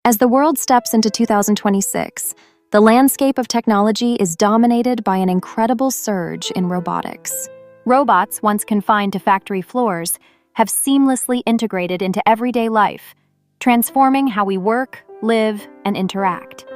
As the world steps into 2026, the landscape of technology is dominated by an incredible surge in robotics. Robots, once confined to factory floors, have seamlessly integrated into everyday life, transforming how we work, live, and interact.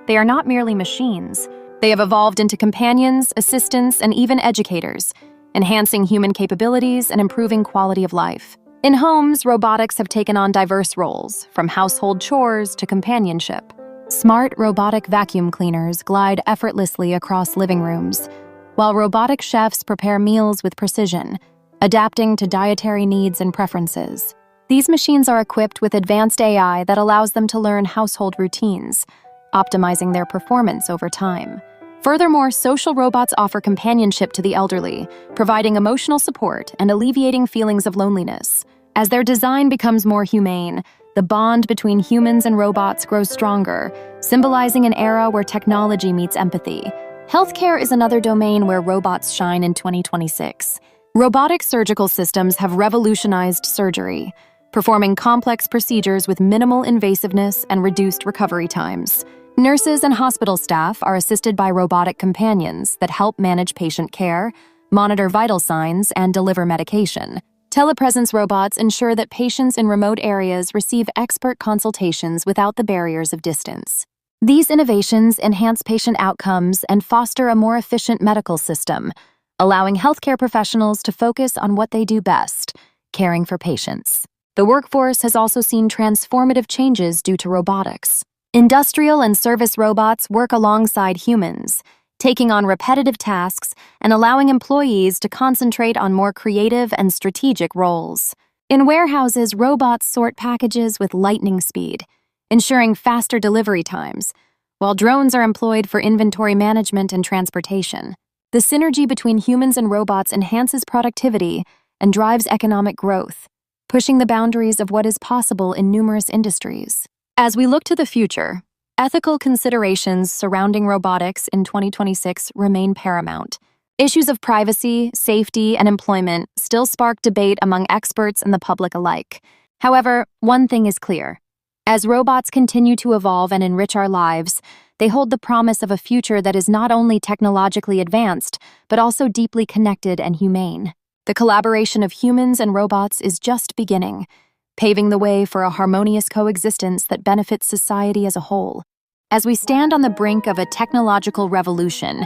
They are not merely machines. They have evolved into companions, assistants, and even educators, enhancing human capabilities and improving quality of life. In homes, robotics have taken on diverse roles, from household chores to companionship. Smart robotic vacuum cleaners glide effortlessly across living rooms, while robotic chefs prepare meals with precision, adapting to dietary needs and preferences. These machines are equipped with advanced AI that allows them to learn household routines, optimizing their performance over time. Furthermore, social robots offer companionship to the elderly, providing emotional support and alleviating feelings of loneliness. As their design becomes more humane, the bond between humans and robots grows stronger, symbolizing an era where technology meets empathy. Healthcare is another domain where robots shine in 2026. Robotic surgical systems have revolutionized surgery, performing complex procedures with minimal invasiveness and reduced recovery times. Nurses and hospital staff are assisted by robotic companions that help manage patient care, monitor vital signs, and deliver medication. Telepresence robots ensure that patients in remote areas receive expert consultations without the barriers of distance. These innovations enhance patient outcomes and foster a more efficient medical system, allowing healthcare professionals to focus on what they do best, caring for patients. The workforce has also seen transformative changes due to robotics. Industrial and service robots work alongside humans, taking on repetitive tasks and allowing employees to concentrate on more creative and strategic roles. In warehouses, robots sort packages with lightning speed, ensuring faster delivery times, while drones are employed for inventory management and transportation. The synergy between humans and robots enhances productivity and drives economic growth, pushing the boundaries of what is possible in numerous industries. As we look to the future, ethical considerations surrounding robotics in 2026 remain paramount. Issues of privacy, safety, and employment still spark debate among experts and the public alike. However, one thing is clear. As robots continue to evolve and enrich our lives, they hold the promise of a future that is not only technologically advanced, but also deeply connected and humane. The collaboration of humans and robots is just beginning, paving the way for a harmonious coexistence that benefits society as a whole. As we stand on the brink of a technological revolution,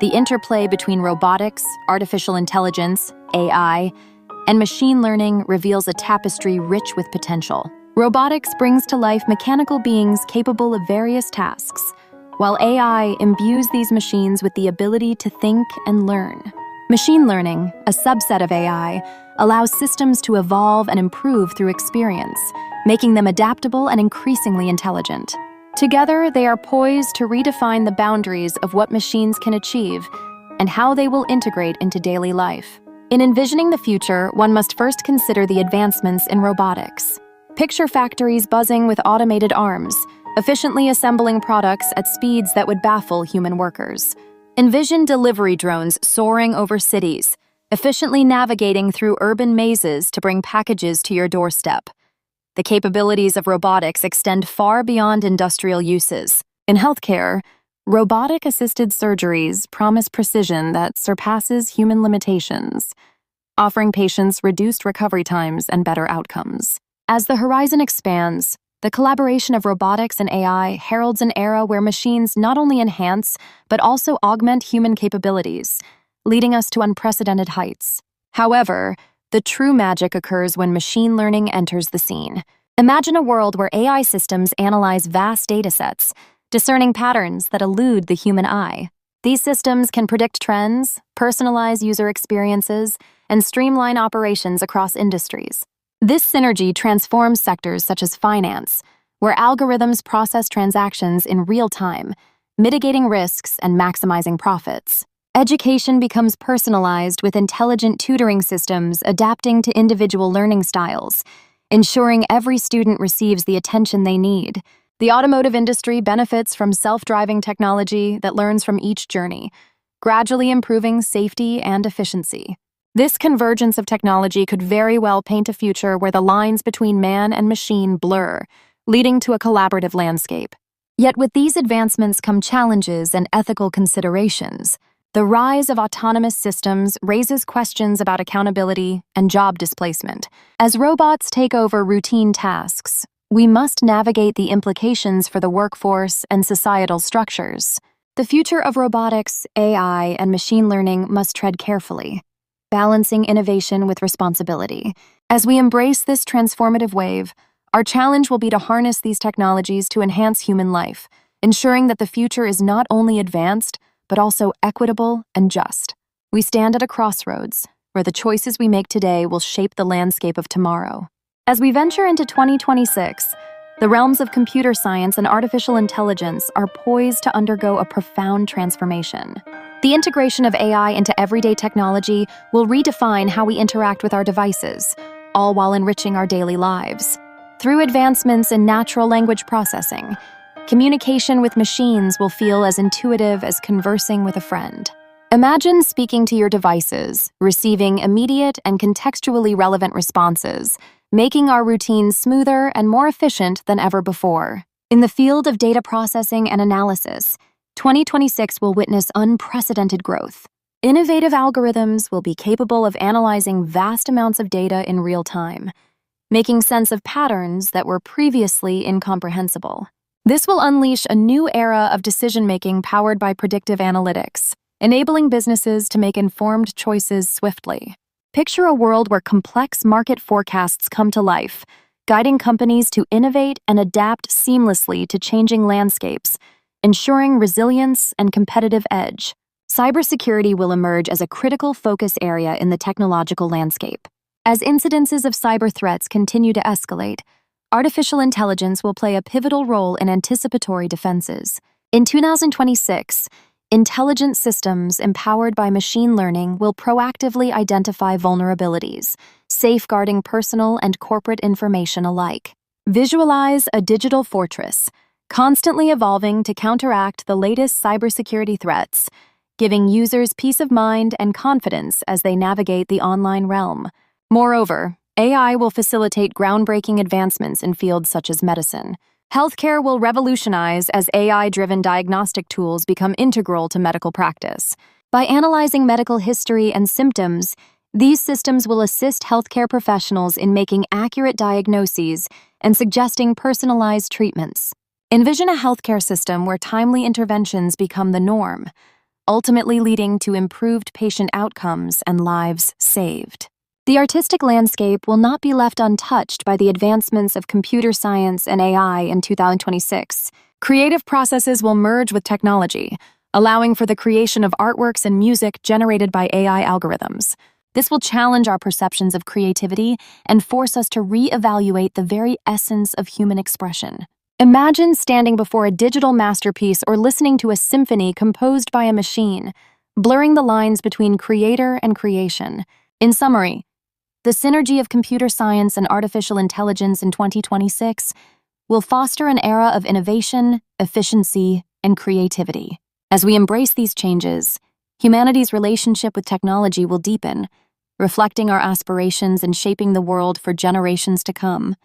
the interplay between robotics, artificial intelligence, AI, and machine learning reveals a tapestry rich with potential. Robotics brings to life mechanical beings capable of various tasks, while AI imbues these machines with the ability to think and learn. Machine learning, a subset of AI, allows systems to evolve and improve through experience, making them adaptable and increasingly intelligent. Together, they are poised to redefine the boundaries of what machines can achieve and how they will integrate into daily life. In envisioning the future, one must first consider the advancements in robotics. Picture factories buzzing with automated arms, efficiently assembling products at speeds that would baffle human workers. Envision delivery drones soaring over cities, efficiently navigating through urban mazes to bring packages to your doorstep. The capabilities of robotics extend far beyond industrial uses. In healthcare, robotic-assisted surgeries promise precision that surpasses human limitations, offering patients reduced recovery times and better outcomes. As the horizon expands, the collaboration of robotics and AI heralds an era where machines not only enhance, but also augment human capabilities, leading us to unprecedented heights. However, the true magic occurs when machine learning enters the scene. Imagine a world where AI systems analyze vast datasets, discerning patterns that elude the human eye. These systems can predict trends, personalize user experiences, and streamline operations across industries. This synergy transforms sectors such as finance, where algorithms process transactions in real time, mitigating risks and maximizing profits. Education becomes personalized with intelligent tutoring systems adapting to individual learning styles, ensuring every student receives the attention they need. The automotive industry benefits from self-driving technology that learns from each journey, gradually improving safety and efficiency. This convergence of technology could very well paint a future where the lines between man and machine blur, leading to a collaborative landscape. Yet with these advancements come challenges and ethical considerations. The rise of autonomous systems raises questions about accountability and job displacement. As robots take over routine tasks, we must navigate the implications for the workforce and societal structures. The future of robotics, AI, and machine learning must tread carefully, balancing innovation with responsibility. As we embrace this transformative wave, our challenge will be to harness these technologies to enhance human life, ensuring that the future is not only advanced, but also equitable and just. We stand at a crossroads, where the choices we make today will shape the landscape of tomorrow. As we venture into 2026, the realms of computer science and artificial intelligence are poised to undergo a profound transformation. The integration of AI into everyday technology will redefine how we interact with our devices, all while enriching our daily lives. Through advancements in natural language processing, communication with machines will feel as intuitive as conversing with a friend. Imagine speaking to your devices, receiving immediate and contextually relevant responses, making our routines smoother and more efficient than ever before. In the field of data processing and analysis, 2026 will witness unprecedented growth. Innovative algorithms will be capable of analyzing vast amounts of data in real time, making sense of patterns that were previously incomprehensible. This will unleash a new era of decision-making powered by predictive analytics, enabling businesses to make informed choices swiftly. Picture a world where complex market forecasts come to life, guiding companies to innovate and adapt seamlessly to changing landscapes, ensuring resilience and competitive edge. Cybersecurity will emerge as a critical focus area in the technological landscape. As incidences of cyber threats continue to escalate, artificial intelligence will play a pivotal role in anticipatory defenses. In 2026, intelligent systems empowered by machine learning will proactively identify vulnerabilities, safeguarding personal and corporate information alike. Visualize a digital fortress, constantly evolving to counteract the latest cybersecurity threats, giving users peace of mind and confidence as they navigate the online realm. Moreover, AI will facilitate groundbreaking advancements in fields such as medicine. Healthcare will revolutionize as AI-driven diagnostic tools become integral to medical practice. By analyzing medical history and symptoms, these systems will assist healthcare professionals in making accurate diagnoses and suggesting personalized treatments. Envision a healthcare system where timely interventions become the norm, ultimately leading to improved patient outcomes and lives saved. The artistic landscape will not be left untouched by the advancements of computer science and AI in 2026. Creative processes will merge with technology, allowing for the creation of artworks and music generated by AI algorithms. This will challenge our perceptions of creativity and force us to re-evaluate the very essence of human expression. Imagine standing before a digital masterpiece or listening to a symphony composed by a machine, blurring the lines between creator and creation. In summary, the synergy of computer science and artificial intelligence in 2026 will foster an era of innovation, efficiency, and creativity. As we embrace these changes, humanity's relationship with technology will deepen, reflecting our aspirations and shaping the world for generations to come.